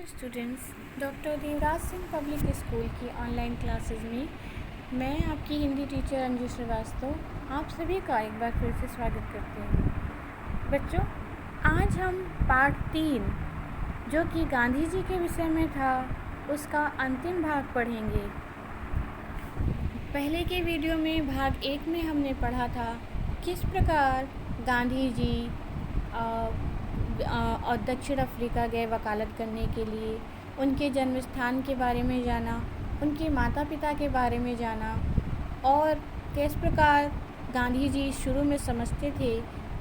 Hello students, doctor Devraj Singh public school की online classes में मैं आपकी हिंदी टीचर अंजू श्रीवास्तव आप सभी का एक बार फिर से स्वागत करते हैं। बच्चों, आज हम पार्ट 3 जो कि गांधी जी के विषय में था उसका अंतिम भाग पढ़ेंगे। पहले के वीडियो में भाग 1 में हमने पढ़ा था किस प्रकार गांधी जी और दक्षिण अफ्रीका गए वकालत करने के लिए, उनके जन्म स्थान के बारे में जाना, उनके माता पिता के बारे में जाना और किस प्रकार गांधी जी शुरू में समझते थे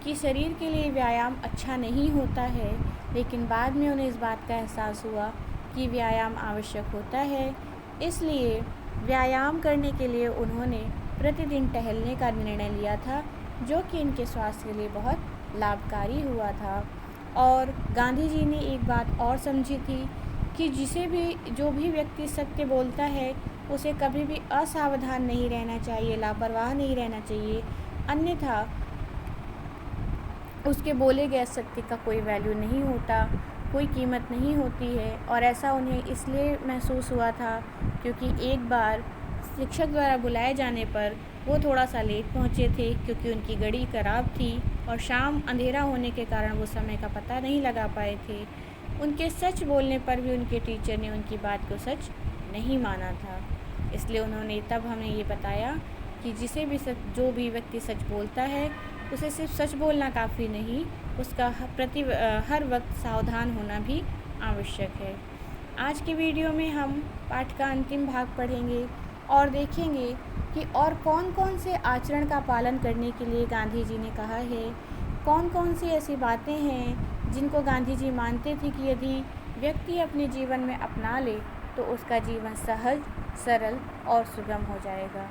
कि शरीर के लिए व्यायाम अच्छा नहीं होता है, लेकिन बाद में उन्हें इस बात का एहसास हुआ कि व्यायाम आवश्यक होता है। इसलिए व्यायाम करने के लिए उन्होंने प्रतिदिन टहलने का निर्णय लिया था, जो कि इनके स्वास्थ्य के लिए बहुत लाभकारी हुआ था। और गांधी जी ने एक बात और समझी थी कि जो भी व्यक्ति सत्य बोलता है उसे कभी भी असावधान नहीं रहना चाहिए, लापरवाह नहीं रहना चाहिए, अन्यथा उसके बोले गए सत्य का कोई वैल्यू नहीं होता, कोई कीमत नहीं होती है। और ऐसा उन्हें इसलिए महसूस हुआ था क्योंकि एक बार शिक्षक द्वारा बुलाए जाने पर वो थोड़ा सा लेट पहुँचे थे क्योंकि उनकी घड़ी खराब थी और शाम अंधेरा होने के कारण वो समय का पता नहीं लगा पाए थे। उनके सच बोलने पर भी उनके टीचर ने उनकी बात को सच नहीं माना था। इसलिए उन्होंने तब हमें ये बताया कि जो भी व्यक्ति सच बोलता है उसे सिर्फ सच बोलना काफ़ी नहीं, उसका हर वक्त सावधान होना भी आवश्यक है। आज के वीडियो में हम पाठ का अंतिम भाग पढ़ेंगे और देखेंगे कि और कौन कौन से आचरण का पालन करने के लिए गांधी जी ने कहा है, कौन कौन सी ऐसी बातें हैं जिनको गांधी जी मानते थे कि यदि व्यक्ति अपने जीवन में अपना ले तो उसका जीवन सहज, सरल और सुगम हो जाएगा।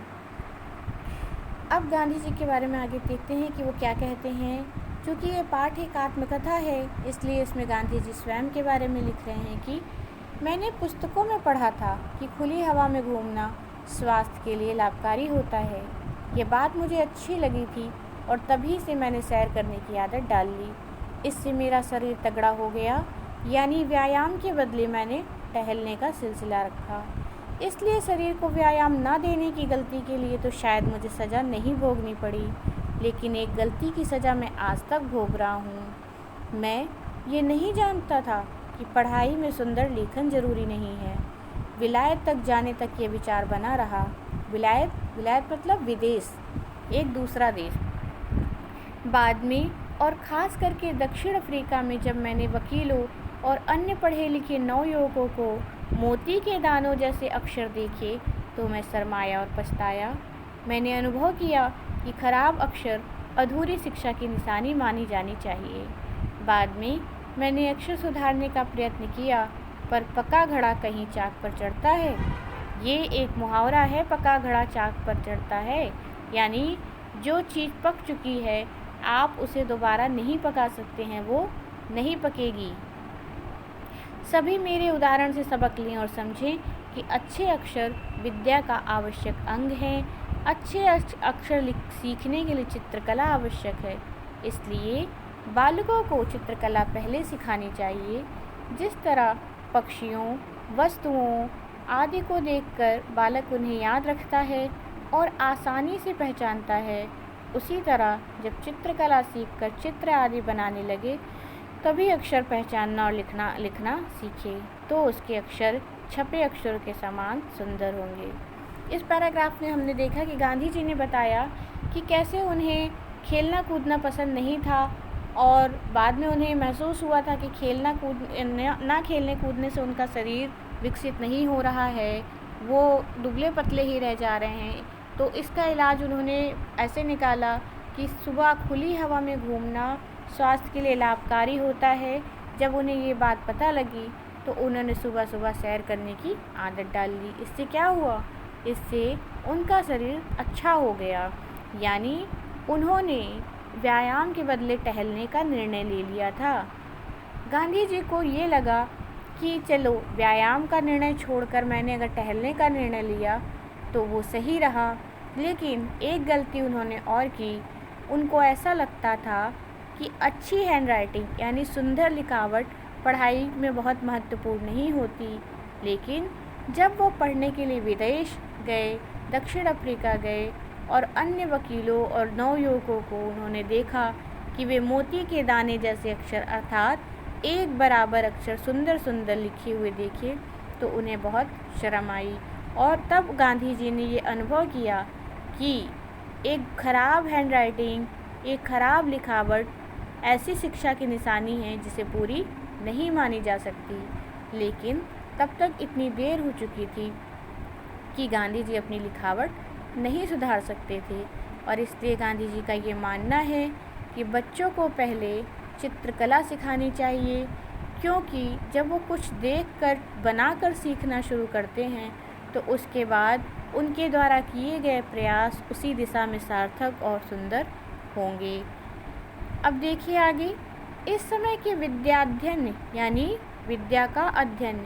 अब गांधी जी के बारे में आगे देखते हैं कि वो क्या कहते हैं। क्योंकि ये पाठ एक आत्मकथा है, इसलिए इसमें गांधी जी स्वयं के बारे में लिख रहे हैं कि मैंने पुस्तकों में पढ़ा था कि खुली हवा में घूमना स्वास्थ्य के लिए लाभकारी होता है। ये बात मुझे अच्छी लगी थी और तभी से मैंने सैर करने की आदत डाल ली। इससे मेरा शरीर तगड़ा हो गया, यानी व्यायाम के बदले मैंने टहलने का सिलसिला रखा। इसलिए शरीर को व्यायाम ना देने की गलती के लिए तो शायद मुझे सज़ा नहीं भोगनी पड़ी, लेकिन एक गलती की सज़ा मैं आज तक भोग रहा हूँ। मैं ये नहीं जानता था कि पढ़ाई में सुंदर लेखन ज़रूरी नहीं है। विलायत तक जाने तक ये विचार बना रहा। विलायत मतलब विदेश, एक दूसरा देश। बाद में और ख़ास करके दक्षिण अफ्रीका में जब मैंने वकीलों और अन्य पढ़े लिखे नवयुवकों को मोती के दानों जैसे अक्षर देखे तो मैं शर्माया और पछताया। मैंने अनुभव किया कि खराब अक्षर अधूरी शिक्षा की निशानी मानी जानी चाहिए। बाद में मैंने अक्षर सुधारने का प्रयत्न किया, पर पका घड़ा कहीं चाक पर चढ़ता है। ये एक मुहावरा है, पका घड़ा चाक पर चढ़ता है, यानी जो चीज़ पक चुकी है आप उसे दोबारा नहीं पका सकते हैं, वो नहीं पकेगी। सभी मेरे उदाहरण से सबक लें और समझें कि अच्छे अक्षर विद्या का आवश्यक अंग हैं। अच्छे अक्षर सीखने के लिए चित्रकला आवश्यक है, इसलिए बालकों को चित्रकला पहले सिखानी चाहिए। जिस तरह पक्षियों, वस्तुओं आदि को देखकर बालक उन्हें याद रखता है और आसानी से पहचानता है, उसी तरह जब चित्रकला सीखकर चित्र आदि बनाने लगे तभी अक्षर पहचानना और लिखना सीखे तो उसके अक्षर छपे अक्षरों के समान सुंदर होंगे। इस पैराग्राफ में हमने देखा कि गांधी जी ने बताया कि कैसे उन्हें खेलना कूदना पसंद नहीं था और बाद में उन्हें महसूस हुआ था कि ना खेलने कूदने से उनका शरीर विकसित नहीं हो रहा है, वो दुबले पतले ही रह जा रहे हैं। तो इसका इलाज उन्होंने ऐसे निकाला कि सुबह खुली हवा में घूमना स्वास्थ्य के लिए लाभकारी होता है। जब उन्हें ये बात पता लगी तो उन्होंने सुबह सुबह सैर करने की आदत डाल ली। इससे क्या हुआ? इससे उनका शरीर अच्छा हो गया, यानी उन्होंने व्यायाम के बदले टहलने का निर्णय ले लिया था। गांधी जी को ये लगा कि चलो व्यायाम का निर्णय छोड़कर मैंने अगर टहलने का निर्णय लिया तो वो सही रहा, लेकिन एक गलती उन्होंने और की। उनको ऐसा लगता था कि अच्छी हैंडराइटिंग यानी सुंदर लिखावट पढ़ाई में बहुत महत्वपूर्ण नहीं होती, लेकिन जब वो पढ़ने के लिए विदेश गए, दक्षिण अफ्रीका गए और अन्य वकीलों और नवयुवकों को उन्होंने देखा कि वे मोती के दाने जैसे अक्षर अर्थात एक बराबर अक्षर सुंदर सुंदर लिखे हुए देखे, तो उन्हें बहुत शर्म आई। और तब गांधी जी ने ये अनुभव किया कि एक खराब हैंडराइटिंग, एक खराब लिखावट ऐसी शिक्षा की निशानी है जिसे पूरी नहीं मानी जा सकती। लेकिन तब तक इतनी देर हो चुकी थी कि गांधी जी अपनी लिखावट नहीं सुधार सकते थे, और इसलिए गांधी जी का ये मानना है कि बच्चों को पहले चित्रकला सिखानी चाहिए, क्योंकि जब वो कुछ देखकर बनाकर सीखना शुरू करते हैं तो उसके बाद उनके द्वारा किए गए प्रयास उसी दिशा में सार्थक और सुंदर होंगे। अब देखिए आगे, इस समय के विद्याध्ययन यानी विद्या का अध्ययन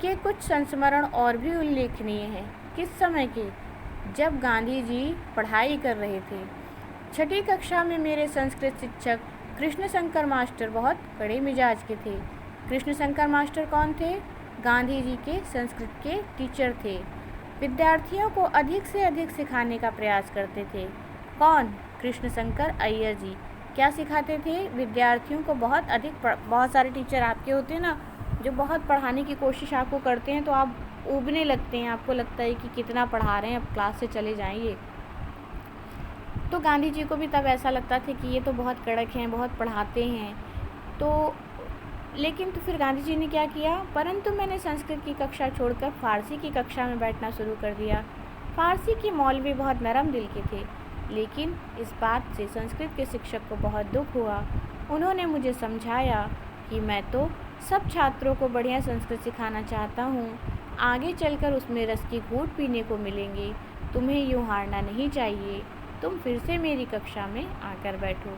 के कुछ संस्मरण और भी उल्लेखनीय हैं। किस समय के? जब गांधी जी पढ़ाई कर रहे थे। छठी कक्षा में मेरे संस्कृत शिक्षक कृष्ण शंकर मास्टर बहुत कड़े मिजाज के थे। कृष्ण शंकर मास्टर कौन थे? गांधी जी के संस्कृत के टीचर थे। विद्यार्थियों को अधिक से अधिक सिखाने का प्रयास करते थे। कौन? कृष्ण शंकर अय्यर जी। क्या सिखाते थे? विद्यार्थियों को बहुत सारे टीचर आपके होते हैं ना, जो बहुत पढ़ाने की कोशिश आपको करते हैं, तो आप ऊबने लगते हैं, आपको लगता है कि कितना पढ़ा रहे हैं, अब क्लास से चले जाएंगे। तो गांधी जी को भी तब ऐसा लगता था कि ये तो बहुत कड़क हैं, बहुत पढ़ाते हैं। लेकिन फिर गांधी जी ने क्या किया? परंतु मैंने संस्कृत की कक्षा छोड़कर फारसी की कक्षा में बैठना शुरू कर दिया। फारसी के मौलवी बहुत नरम दिल के थे, लेकिन इस बात से संस्कृत के शिक्षक को बहुत दुख हुआ। उन्होंने मुझे समझाया कि मैं तो सब छात्रों को बढ़िया संस्कृत सिखाना चाहता हूँ, आगे चलकर उसमें रस की घूंट पीने को मिलेंगे। तुम्हें यूँ हारना नहीं चाहिए, तुम फिर से मेरी कक्षा में आकर बैठो।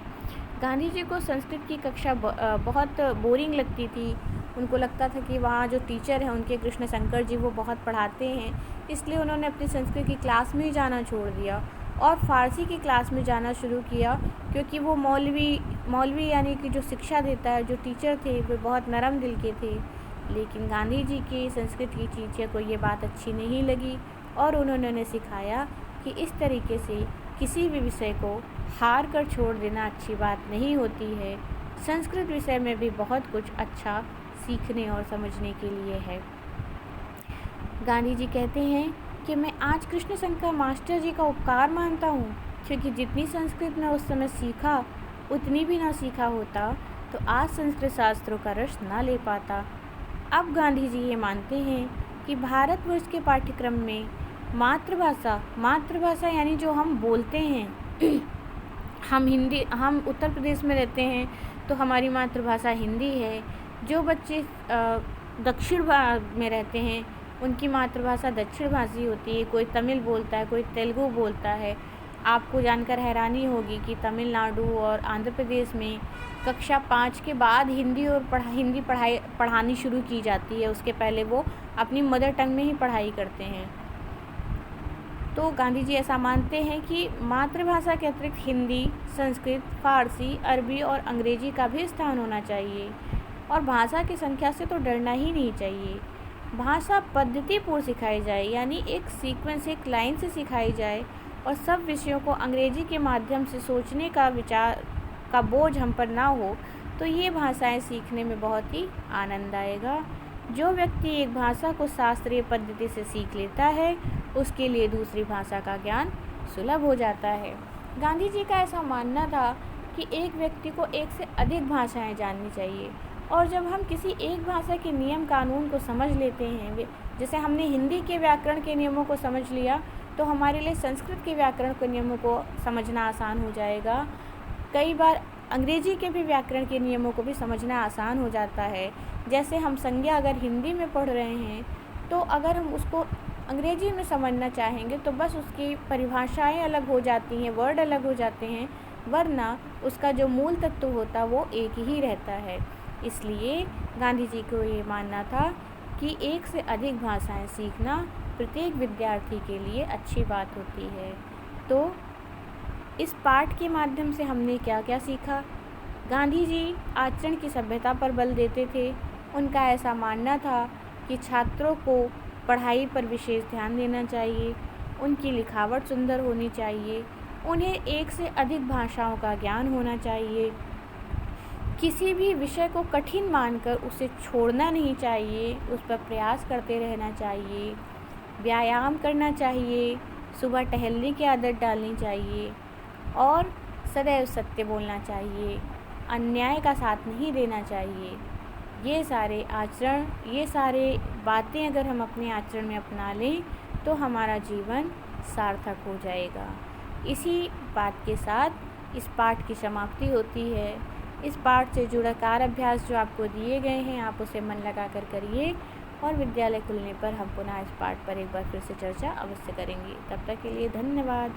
गांधी जी को संस्कृत की कक्षा बहुत बोरिंग लगती थी। उनको लगता था कि वहाँ जो टीचर हैं उनके कृष्ण शंकर जी वो बहुत पढ़ाते हैं, इसलिए उन्होंने अपनी संस्कृत की क्लास में ही जाना छोड़ दिया और फारसी की क्लास में जाना शुरू किया, क्योंकि वो मौलवी यानी कि जो शिक्षा देता है, जो टीचर थे, वे बहुत नरम दिल के थे। लेकिन गांधी जी की संस्कृत की टीचर को ये बात अच्छी नहीं लगी और उन्होंने उन्हें सिखाया कि इस तरीके से किसी भी विषय को हार कर छोड़ देना अच्छी बात नहीं होती है। संस्कृत विषय में भी बहुत कुछ अच्छा सीखने और समझने के लिए है। गांधी जी कहते हैं कि मैं आज कृष्ण शंकर मास्टर जी का उपकार मानता हूँ, क्योंकि जितनी संस्कृत में उस समय सीखा उतनी भी ना सीखा होता तो आज संस्कृत शास्त्रों का रस ना ले पाता। अब गांधी जी ये मानते हैं कि भारतवर्ष के पाठ्यक्रम में मातृभाषा यानी जो हम बोलते हैं, हम उत्तर प्रदेश में रहते हैं तो हमारी मातृभाषा हिंदी है। जो बच्चे दक्षिण में रहते हैं उनकी मातृभाषा दक्षिण भाषी होती है। कोई तमिल बोलता है, कोई तेलुगु बोलता है। आपको जानकर हैरानी होगी कि तमिलनाडु और आंध्र प्रदेश में कक्षा 5 के बाद हिंदी पढ़ानी शुरू की जाती है। उसके पहले वो अपनी मदर टंग में ही पढ़ाई करते हैं। तो गांधी जी ऐसा मानते हैं कि मातृभाषा के अतिरिक्त हिंदी, संस्कृत, फारसी, अरबी और अंग्रेजी का भी स्थान होना चाहिए और भाषा की संख्या से तो डरना ही नहीं चाहिए। भाषा पद्धतिपूर्ण सिखाई जाए, यानी एक सीक्वेंस, एक लाइन से सिखाई जाए और सब विषयों को अंग्रेजी के माध्यम से सोचने का विचार का बोझ हम पर ना हो, तो ये भाषाएं सीखने में बहुत ही आनंद आएगा। जो व्यक्ति एक भाषा को शास्त्रीय पद्धति से सीख लेता है उसके लिए दूसरी भाषा का ज्ञान सुलभ हो जाता है। गांधी जी का ऐसा मानना था कि एक व्यक्ति को एक से अधिक भाषाएं जाननी चाहिए, और जब हम किसी एक भाषा के नियम कानून को समझ लेते हैं, जैसे हमने हिंदी के व्याकरण के नियमों को समझ लिया, तो हमारे लिए संस्कृत के व्याकरण के नियमों को समझना आसान हो जाएगा। कई बार अंग्रेजी के भी व्याकरण के नियमों को भी समझना आसान हो जाता है। जैसे हम संज्ञा अगर हिंदी में पढ़ रहे हैं, तो अगर हम उसको अंग्रेजी में समझना चाहेंगे तो बस उसकी परिभाषाएं अलग हो जाती हैं, वर्ड अलग हो जाते हैं, वरना उसका जो मूल तत्व होता वो एक ही रहता है। इसलिए गांधी जी को ये मानना था कि एक से अधिक भाषाएं सीखना प्रत्येक विद्यार्थी के लिए अच्छी बात होती है। तो इस पाठ के माध्यम से हमने क्या क्या सीखा? गांधी जी आचरण की सभ्यता पर बल देते थे। उनका ऐसा मानना था कि छात्रों को पढ़ाई पर विशेष ध्यान देना चाहिए, उनकी लिखावट सुंदर होनी चाहिए, उन्हें एक से अधिक भाषाओं का ज्ञान होना चाहिए, किसी भी विषय को कठिन मानकर उसे छोड़ना नहीं चाहिए, उस पर प्रयास करते रहना चाहिए, व्यायाम करना चाहिए, सुबह टहलने की आदत डालनी चाहिए और सदैव सत्य बोलना चाहिए, अन्याय का साथ नहीं देना चाहिए। ये सारे बातें अगर हम अपने आचरण में अपना लें तो हमारा जीवन सार्थक हो जाएगा। इसी बात के साथ इस पाठ की समाप्ति होती है। इस पाठ से जुड़ा कार्य अभ्यास जो आपको दिए गए हैं, आप उसे मन लगा कर करिए और विद्यालय खुलने पर हम पुनः इस पाठ पर एक बार फिर से चर्चा अवश्य करेंगे। तब तक के लिए धन्यवाद।